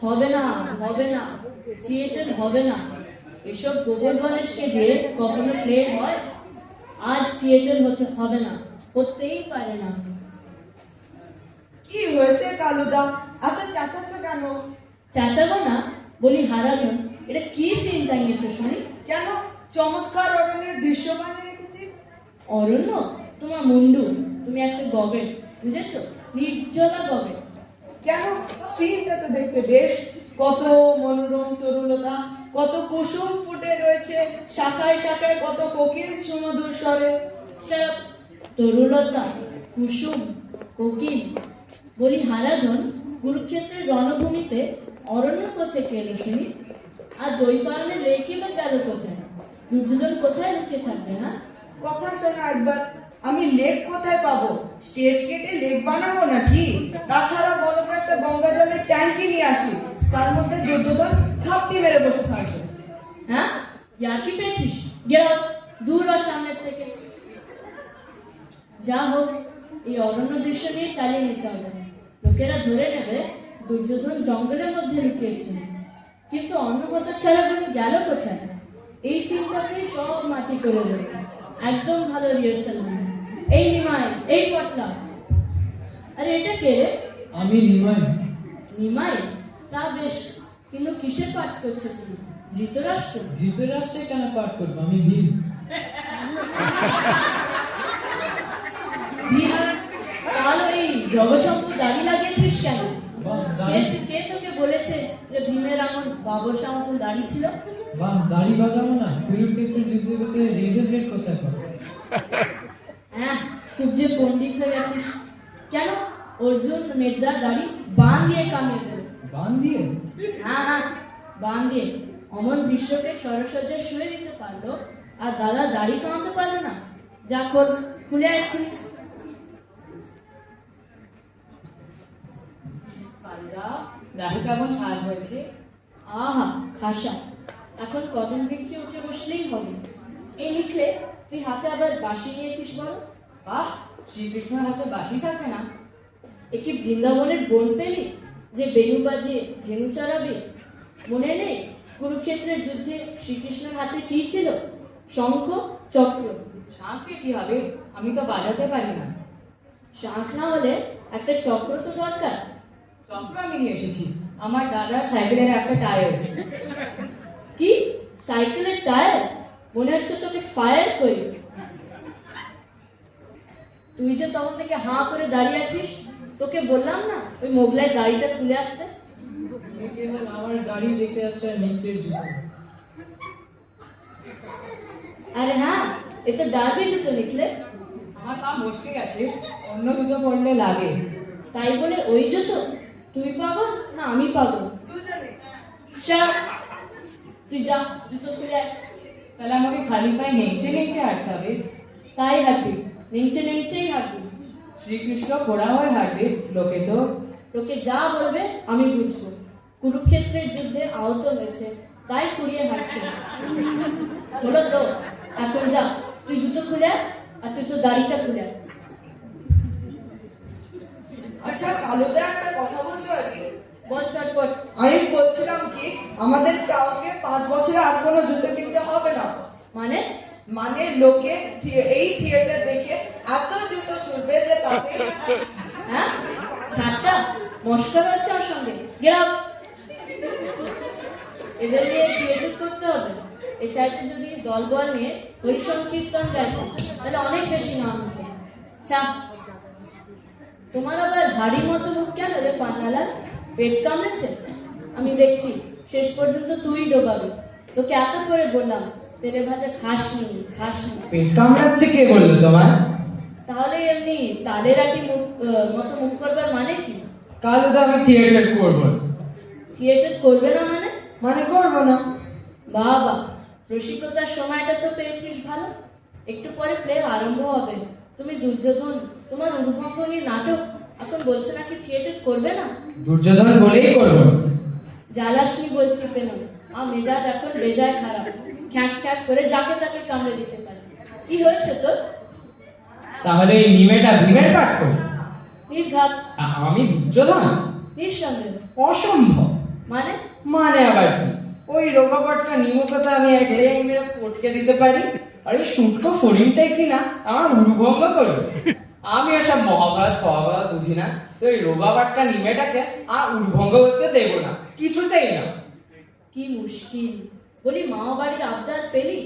হবে না, হবে না, থিয়েটার হবে না। এসব গোবর গণেশকে দিয়ে কখনো প্লে হয়? আজ থিয়েটার হতে হবে না, হতেই পারে না। কি হয়েছে কালুদা, এত চেঁচাচ্ছ কেন? চেঁচাবো না? বলি হারাধন, এটা কি সিন টাঙিয়েছো শুনি? কেন? চমৎকার অরণ্যের দৃশ্য বানিয়ে রেখেছি। অরণ্য? তোমার মুন্ডু, তুমি একটা গবেট, বুঝেছো? নির্জলা গবেট। কেন? সিনটা তো দেখতে বেশ, কত মনোরম তরুলতা, কত কুসুম ফুটে রয়েছে শাখায় শাখায়, কত কোকিল সুমধুর স্বরে। সারা তরুলতা, কুসুম, কোকিল। বলি হারাধন, কুরুক্ষেত্রের রণভূমিতে অরণ্য কোথায় এলো শুনি? আর দই পালনে লেকি বা গেল কোথায়? দুর্যোধন কোথায় লুকিয়ে থাকবে না? কথা শোনা একবার, আমি লেক কোথায় পাবো? স্টেজ কেটে লেক বানাবো নাকি? তাছাড়া বলো তো, একটা গঙ্গা জলের ট্যাঙ্কি নিয়ে আসি, তার মধ্যে দুর্যোধন খাপটি মেরে বসে থাকবে। হ্যাঁ, ইয়ার্কি পেয়েছিস? গেরাও, দূর হ সামনের থেকে। যা হোক, এই অরণ্য দৃশ্য নিয়ে চালিয়ে নিতে হবে। লোকেরা ধরে নেবে দুর্যোধন জঙ্গলের মধ্যে লুকিয়েছিল। কিন্তু অন্নপত্র ছাড়াগুলো গেল কোথায়? এই সিনটাকে সব মাটি করে দেবে। একদম ভালো রিহার্সাল হবে। এই নিমাই, এই পটলা। আরে এটা কে রে? আমি নিমাই। নিমাই? তা বেশ, কিন্তু কিসের পাঠ করছো তুমি? ধৃতরাষ্ট্র? ধৃতরাষ্ট্রে কেন পাঠ করবো? আমি ভীম। ভীম? তাহলে এই জগৎসম্পু দাড়ি লাগিয়েছিস কেন? বাহ, দাড়ি। কে তোকে বলেছে যে ভীমের এমন বাবরসা মতন দাড়ি ছিল? বাহ, দাড়ি বাজাবো না? কুরুক্ষেত্রের যুদ্ধে করতে রেজার ব্লেড কোথায় পাবো? হ্যাঁ, খুব যে পণ্ডিত হয়ে গেছিস। কেন? অর্জুন মেজদার দাড়ি বান দিয়ে কামিয়ে দেবে। বান দিয়ে? হ্যাঁ হ্যাঁ, বান দিয়ে। অমন বিশ্বকে সরসজ্জায় শুয়ে দিতে পারলো, আর দাদা দাড়ি কামাতে পারলো না? যা খোল, খুলে এক্ষুনি। দেখো কেমন সাজ হয়েছে। আহা, খাসা। এখন কদম বৃক্ষে উঠে বসলেই হবে। এই লিখলে তুই হাতে আবার বাঁশি নিয়েছিস বলো? বাহ, শ্রীকৃষ্ণের হাতে বাঁশি থাকে না? এ কি বৃন্দাবনের বন পেলি যে বেণু বাজে ধেনু চড়াবে? মনে নেই কুরুক্ষেত্রের যুদ্ধে শ্রীকৃষ্ণের হাতে কি ছিল? শঙ্খ, চক্র। শাঁখে কি হবে? আমি তো বাজাতে পারি না। শাঁখ না হলে একটা চক্র তো দরকার। চক্র আমি নিয়ে এসেছি, আমার দাদার সাইকেলের একটা টায়ার। কি? সাইকেলের টায়ার? মনে হচ্ছে তোকে ফায়ার করি। তুই যে তখন থেকে হাঁ করে দাঁড়িয়ে আছিস, তোকে বললাম না ওই মোগলাই দাড়িটা খুলে আসতে? তুমি কেবল আমার দাড়ি দেখে যাচ্ছে আর নিত্যের জুতো। আরে হ্যাঁ, এ তো ডার্বি জুতো লিখলে। আমার পা মচকে গেছে, অন্য জুতো পরলে লাগে। তাই বলে ওই জুতো? তুই পাগল না আমি পাগল? দুজনে। Shut up! তুই যা, জুতো খুলে আয়। তাহলে আমাকে খালি পায়ে নেচে নেচে হাঁটতে হবে? তাই হাঁটবি, নেচে নেচেই হাঁটবি। শ্রীকৃষ্ণ ঘোড়া হয়ে হাঁটবে, লোকে তো। তোকে যা বলবে আমি বুঝবো। কুরুক্ষেত্রের যুদ্ধে আহত হয়েছে, তাই কুড়িয়ে হাঁটছে। হলো তো, এখন যা, তুই জুতো খুলে আয়, আর তুই তো দাড়িটা খুলে আয়। আচ্ছা কালুদা, একটা কথা বলতে পারি? বল চটপট। আমি বলছিলাম কি, আমাদের কাউকে 5 বছরে আর কোনো জুতো কিনতে হবে না। মানে? মানে লোকে এই থিয়েটার দেখে এত জুতো ছুটবে যে তাতে। হ্যাঁ, ঠাট্টা মস্করা হচ্ছে আমার সঙ্গে। গেলাম। এদের নিয়ে থিয়েটার করতে হবে। এই চাইতে যদি দল বল নিয়ে হরি সংকীর্তন গাইতো, তাহলে অনেক বেশি নাম হতো। চাপ। তোমার আবার ভারী মতো মুখ কেন রে পান্নালাল? পেট কামড়েছে? আমি দেখছি শেষ পর্যন্ত তুই ডোবাবি। তোকে এত করে বললাম তেলে ভাজা খাসনি, খাসনি। পেট কামড়াচ্ছে কে বললো তোমার? তাহলে এমনি তাদের আটি মতো মুখ করবার মানে কি? কালুদা, আমি থিয়েটার করবো না। থিয়েটার করবে না মানে? মানে করবো না? বাবা, রসিকতার সময়টা তো পেয়েছিস ভালো। একটু পরে প্লে আরম্ভ হবে। তুমি দুর্যোধন, তোমার উদ্ভঙ্গ নিয়ে নাটক, এখন বলছে নাকি থিয়েটার করবে না। দুর্যোধন বলেই করবো। জ্বালাসনি বলছি কেন? আর মেজাজ এখন বেজায় খারাপ। খ্যাঁক খ্যাঁক করে যাকে তাকে কামড়ে দিতে পারে। কি হয়েছে তোর? তাহলে এই নিমেটা ভীমের পাঠ করবো? নির্ঘাত। আমি দুর্যোধন? নিঃসন্দেহ। অসম্ভব। মানে? মানে আবার কি, ওই রোগাপটকা নিমকতা আমি এক রেং মেরে পটকে দিতে পারি, আর এই শুটকো ফড়িংটাই কিনা আমার উড়ুভঙ্গ করবে। আমি ওসব মহাভারত ফহাভারত বুঝি না, তো এই রোগাপটকা নিমেটাকে আর উড়ুভঙ্গ করতে দেবো না, কিছুতেই না। কি মুশকিল। বলি মামা বাড়ির আবদার পেলি?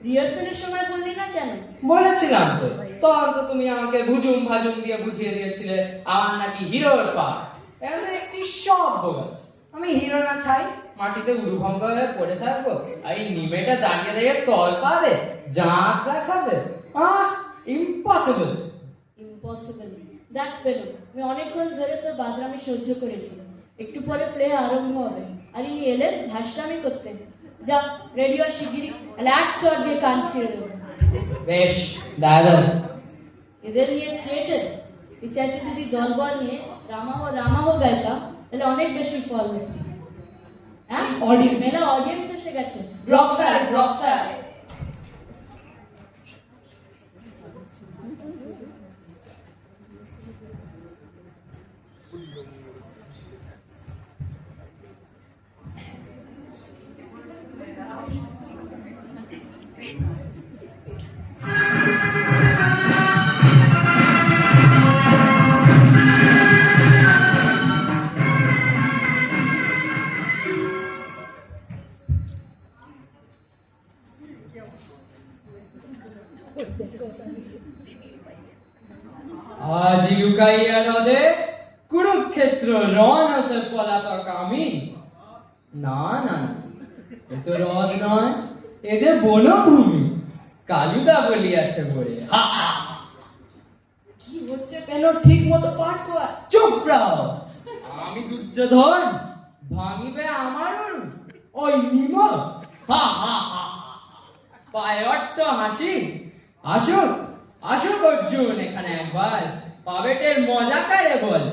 রিহার্সালের সময় বললি না কেন? বলেছিলাম তো, তখন তো তুমি আমাকে ভুজুম ভাজুম দিয়ে বুঝিয়ে দিয়েছিলে আমার নাকি হিরোর পার্ট। এখন দেখছি সব বোগাস। আমি হিরো না ছাই মাটিতে উড়ুভঙ্গ হয়ে পড়ে থাকবো, আর এই নিমেটা দাঁড়িয়ে দাঁড়িয়ে তল পাবে, জাঁক দেখাবে। ইম্পসিবল। ইম্পসিবল। দেখ পেলো, আমি অনেকক্ষণ ধরে তো বাদরামি সহ্য করেছি। একটু পরে প্লে আরম্ভ হবে, আর ইনি এলেন ধাসরামি করতে। যা রেডিও শিগগিরি এক চট দিয়ে কান ছিঁড়ে দেবো। বেশ, দাদা। এদের নিয়ে থিয়েটার, এই চাইতে যদি দলবল নিয়ে রামাহ রামাহ গাইতাম তাহলে অনেক বেশি ফল হতো। হ্যাঁ, মেলা অডিয়েন্স এসে গেছে। ড্রপ ফ্যাল, ড্রপ ফ্যাল। আজ লুকাইয়া নদে কুরুক্ষেত্র রণ হতে পলাতক আমি। না না, এ তো হ্রদ নয়, এ যে বনভূমি। কালুদা বলিয়াছে বলে। কি হচ্ছে কেন? ঠিক মতো পাঠ কর। চুপ রাও। আমি দুর্যোধন, ভাঙিবে আমার অরু ওই নিম। হা হা হা, পায়ট্ট হাসি। আসুক আসুক অর্জুন এখানে একবার, পাবেটের মজা কারে বল।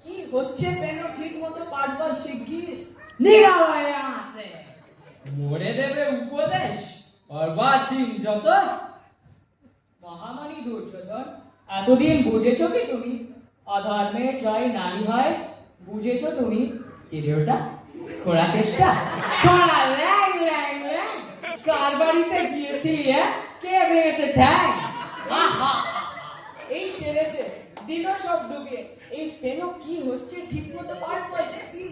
কি হচ্ছে কেন? ঠিক মতো পাঠ বল শিগগির। নিরালয়ে আসে, মোড়ে দেবে উপদেশ অর্বাচীন যত। মহামানী দুর্যোধন, এতদিন বুঝেছো কি তুমি অধর্মের জয় নারী হয়? বুঝেছো তুমি? কে ওটা? খোড়া কেষ্টা? খোড়া ল্যাং ল্যাং ল্যাং। কার বাড়িতে গিয়েছি? কে ভেঙেছে ঠ্যাং? এই সেরেছে দিল সব ডুবিয়ে। এই কেন কি হচ্ছে? ঠিক মতো পাঠ বলছে কি?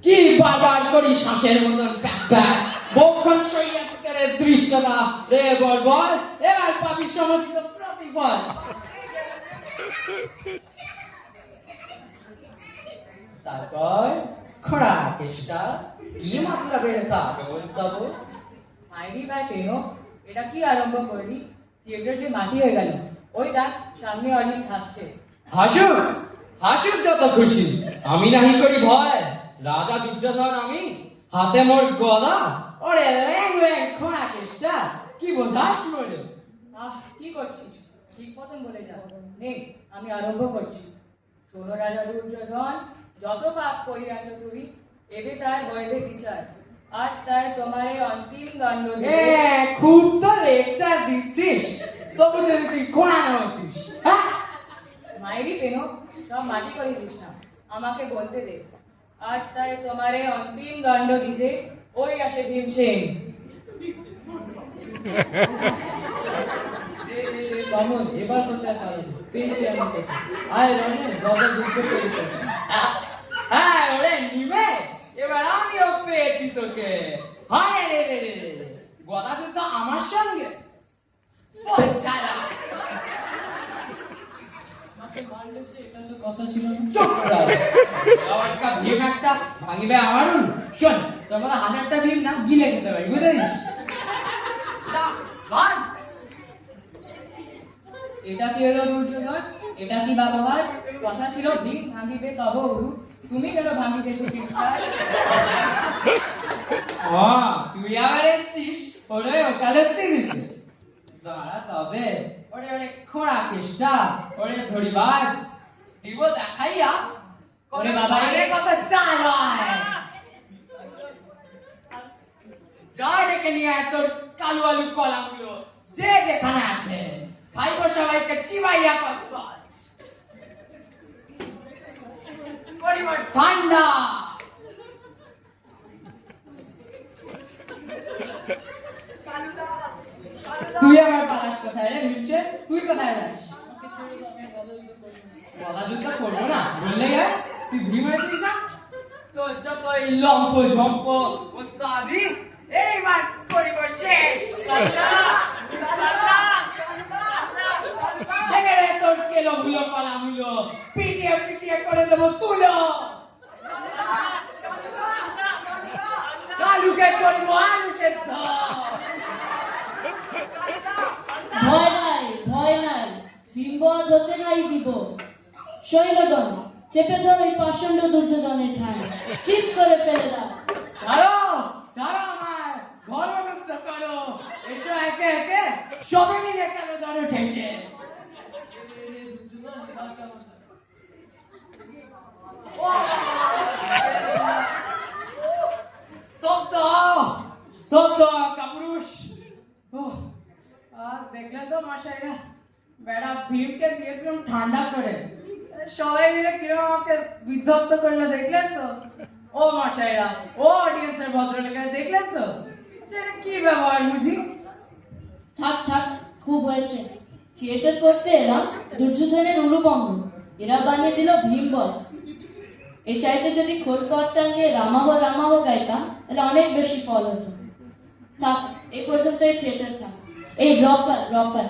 কি বাজার করি শ্বাসের মতন প্যাক প্যাক, বক্ষণ সইয়া করে দৃষ্টতা রে বর্বর, এবার পাবি সমস্ত প্রতিফল। তারপর খোড়া কেষ্টা কি মাত্রা বেড়ে থাকে বলতাম। মাইরি ভাই পেনো, এটা কি আরম্ভ করলি? থিয়েটার যে মাটি হয়ে গেল। ওই দেখ, সামনে অডিয়েন্স হাসছে। হাসুক হাসুক যত খুশি, আমি নাহি করি ভয়। রাজা দুর্যোধন আমি, হাতে মোর গদা। ওরে ল্যাং ল্যাং খোড়া কেষ্টা, কি বোঝাস মোরে? কি করছিস? ঠিক মতন বলে যা। নে, আমি আরম্ভ করছি। শোনো রাজা দুর্যোধন, যত পাপ করিয়াছ তুমি, এবে তার হইবে বিচার। আজ তার তোমারে অন্তিম দণ্ড দিবে। খুব তো লেকচার দিচ্ছিস, তবু যদি তুই খোড়া না হতিস। মাইরি পেনো, সব মাটি করে দিস না, আমাকে বলতে দে। আজ তাই তোমারে অন্তিম দণ্ড দিতে ওই আসে ভীমসেন। বামন, এবার কোথায় পালাবি? পেয়েছি আমি তোকে। আয় রনে, গদা যুদ্ধ তৈরি করছি। হ্যাঁ ওরে নিবে, এবার আমিও পেয়েছি তোকে। হায় রে রে রে রে, গদা যুদ্ধ আমার সঙ্গে। বল শালা। আমাকে মারলে যে, এটা তো কথা ছিল না। চুপ কর। আওয়াজটা ভীম একটা ভাঙিবে আমার উল। শোন, তোর মতো হাজারটা ভীম না গিলে খেতে পারি, বুঝেছিস? ভাগ। এটা কি হলো দুর্যোধন? এটা কি ব্যবহার? কথা ছিল ভীম ভাঙিবে তব উরু, তুমি কেন ভাঙিতেছো ভীমটার? তুই আবার এসছিস ওরে ওকালতি দিতে। দাঁড়া তবে, ওরে ওরে খোড়া কেষ্টা, ওরে ধরিবাজ, দিব দেখাইয়া। ওরে বাবা, এর কথা চালায়। যা ডেকে নিয়ে আয় তোর কালু আলু কলাগুলো, যে যেখানে আছে খাইব সবাইকে চিবাইয়া কচকচ। পরিবার ঠান্ডা। তুই কোথায় যাস? আমাকে ছেড়ে দাও, আমি আর গদা যুদ্ধ করবো না। গলা যুদ্ধ করবো না বললে গায়ে তুই ঘুরি মারছিস না? তোর যত এই লম্প ঝম্প ওস্তাদি এইবার করিব শেষ। দেখে রে তোর কেলো গুলো কলা মুলো পিটিয়ে পিটিয়ে করে দেবো তুলো। কালুকে করবো আলু সেদ্ধ। ভয় নাই, ভয় নাই, ভীমবধ হতে নাই দিব। শৈলগণ, চেপে ধর ওই পাষণ্ড দুর্যোধনের ঠাঁই, চিৎ করে ফেলে দাও। ছাড়ো ছাড়ো আমায়, ধর্মযুদ্ধ করো। এসো একে একে সবে মিলে কেন ধরো ঠেসে। দুর্যোধন, এবার কেমন হয়? স্তব্ধ স্তব্ধ কাপুরুষ। আর দেখলেন তো মশাইরা, বেড়া ভীমকে দিয়েছিলাম ঠান্ডা করে, সবাই মিলে কিরকম আমাকে বিধ্বস্ত করলো দেখলেন তো? ও মশাইরা, ও অডিয়েন্সের ভদ্রলোকেরা দেখলেন তো? আচ্ছা, এটা কি ব্যবহার বুঝি? থাক থাক, খুব হয়েছে। থিয়েটার করতে এলাম দুর্যোধনের উলুবঙ্গ, এরা বানিয়ে দিল ভীমবধ। এই চাইতে যদি খোলকর্তা নিয়ে রামাহ রামাহ গাইতাম তাহলে অনেক বেশি ফল হতো। থাক, এই পর্যন্ত এই থিয়েটার থাক। এই রফাল রফাল